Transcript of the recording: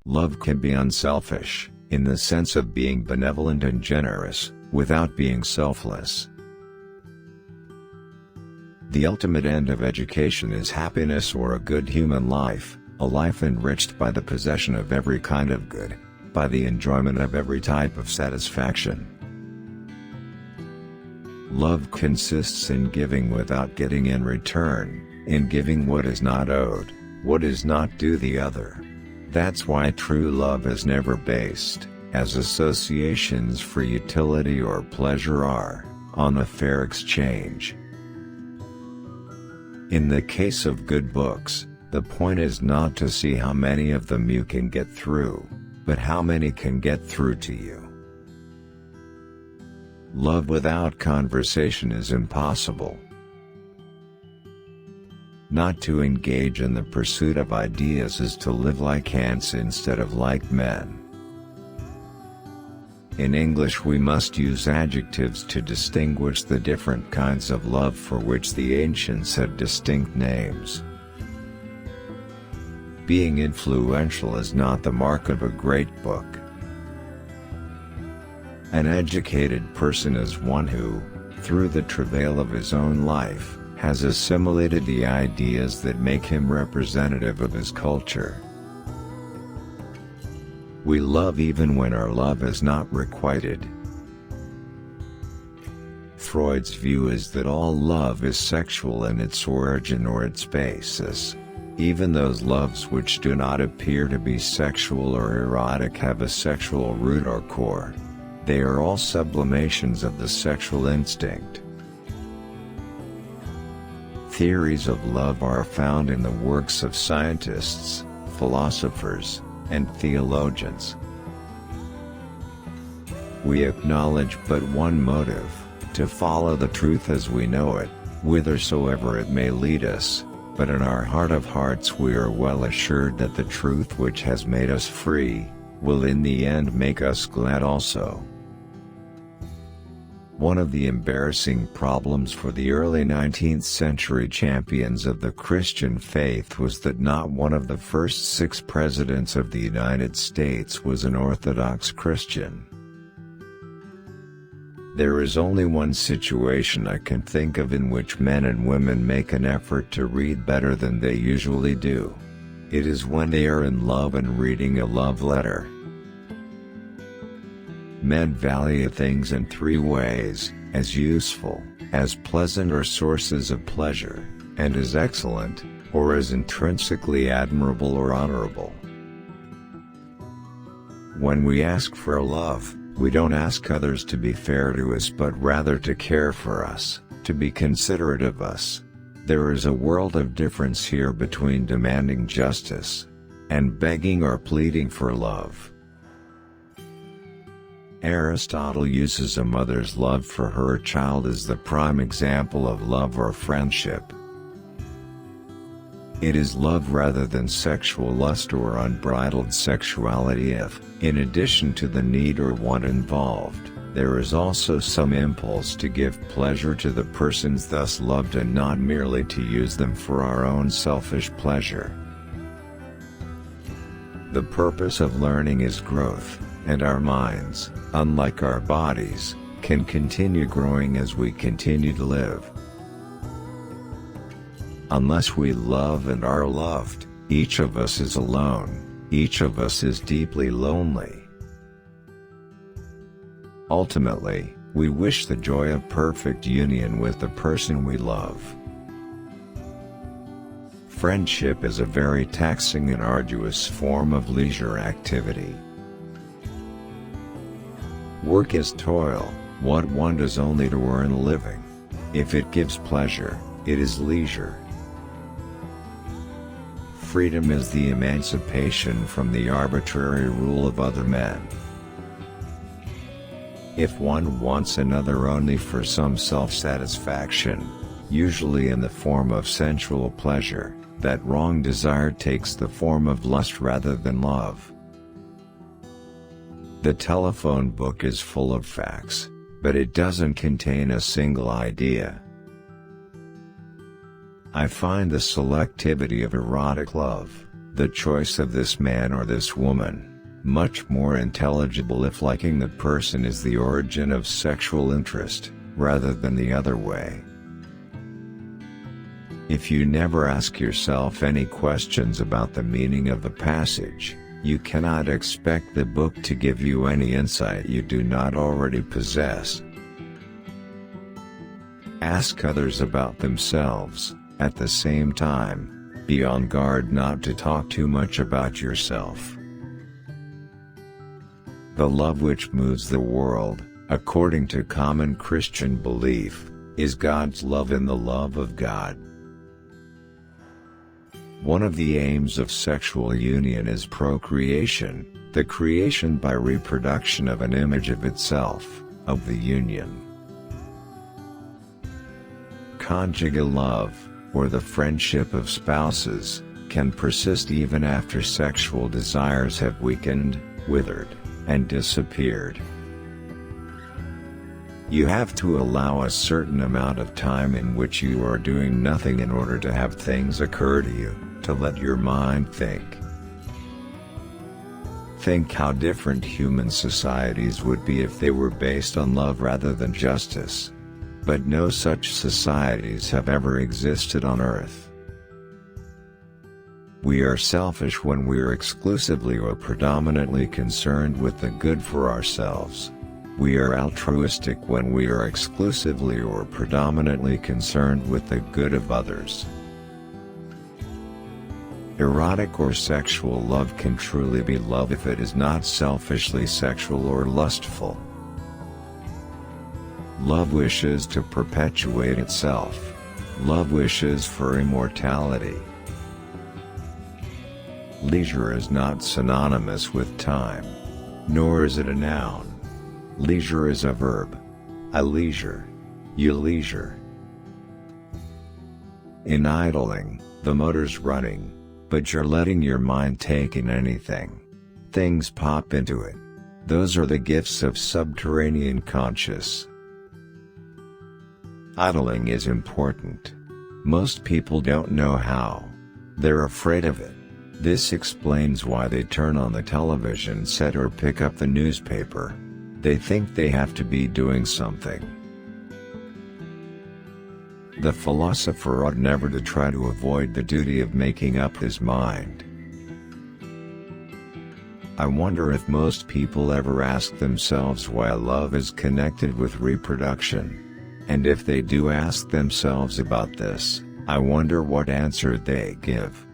Love can be unselfish, in the sense of being benevolent and generous, without being selfless. The ultimate end of education is happiness or a good human life, a life enriched by the possession of every kind of good, by the enjoyment of every type of satisfaction. Love consists in giving without getting in return, in giving what is not owed, what is not due the other. That's why true love is never based, as associations for utility or pleasure are, on a fair exchange. In the case of good books, the point is not to see how many of them you can get through, but how many can get through to you. Love without conversation is impossible. Not to engage in the pursuit of ideas is to live like ants instead of like men. In English we must use adjectives to distinguish the different kinds of love for which the ancients had distinct names. Being influential is not the mark of a great book. An educated person is one who, through the travail of his own life, has assimilated the ideas that make him representative of his culture. We love even when our love is not requited. Freud's view is that all love is sexual in its origin or its basis. Even those loves which do not appear to be sexual or erotic have a sexual root or core. They are all sublimations of the sexual instinct. Theories of love are found in the works of scientists, philosophers, and theologians. We acknowledge but one motive: to follow the truth as we know it, whithersoever it may lead us, but in our heart of hearts we are well assured that the truth which has made us free, will in the end make us glad also. One of the embarrassing problems for the early 19th century champions of the Christian faith was that not one of the first 6 presidents of the United States was an Orthodox Christian. There is only one situation I can think of in which men and women make an effort to read better than they usually do. It is when they are in love and reading a love letter. Men value things in 3 ways: as useful, as pleasant or sources of pleasure, and as excellent, or as intrinsically admirable or honorable. When we ask for love, we don't ask others to be fair to us but rather to care for us, to be considerate of us. There is a world of difference here between demanding justice and begging or pleading for love. Aristotle uses a mother's love for her child as the prime example of love or friendship. It is love rather than sexual lust or unbridled sexuality if, in addition to the need or want involved, there is also some impulse to give pleasure to the persons thus loved and not merely to use them for our own selfish pleasure. The purpose of learning is growth, and our minds, unlike our bodies, can continue growing as we continue to live. Unless we love and are loved, each of us is alone, each of us is deeply lonely. Ultimately, we wish the joy of perfect union with the person we love. Friendship is a very taxing and arduous form of leisure activity. Work is toil, what one does only to earn a living. If it gives pleasure, it is leisure. Freedom is the emancipation from the arbitrary rule of other men. If one wants another only for some self-satisfaction, usually in the form of sensual pleasure, that wrong desire takes the form of lust rather than love. The telephone book is full of facts, but it doesn't contain a single idea. I find the selectivity of erotic love, The choice of this man or this woman, much more intelligible if liking the person is the origin of sexual interest, rather than the other way. If you never ask yourself any questions about the meaning of the passage, you cannot expect the book to give you any insight you do not already possess. Ask others about themselves, at the same time, be on guard not to talk too much about yourself. The love which moves the world, according to common Christian belief, is God's love and the love of God. One of the aims of sexual union is procreation, the creation by reproduction of an image of itself, of the union. Conjugal love, or the friendship of spouses, can persist even after sexual desires have weakened, withered, and disappeared. You have to allow a certain amount of time in which you are doing nothing in order to have things occur to you, to let your mind think. Think how different human societies would be if they were based on love rather than justice. But no such societies have ever existed on Earth. We are selfish when we are exclusively or predominantly concerned with the good for ourselves. We are altruistic when we are exclusively or predominantly concerned with the good of others. Erotic or sexual love can truly be love if it is not selfishly sexual or lustful. Love wishes to perpetuate itself. Love wishes for immortality. Leisure is not synonymous with time, nor is it a noun. Leisure is a verb. I leisure. You leisure. In idling, the motor's running, but you're letting your mind take in anything. Things pop into it. Those are the gifts of subterranean conscious. Idling is important. Most people don't know how. They're afraid of it. This explains why they turn on the television set or pick up the newspaper. They think they have to be doing something. The philosopher ought never to try to avoid the duty of making up his mind. I wonder if most people ever ask themselves why love is connected with reproduction. And if they do ask themselves about this, I wonder what answer they give.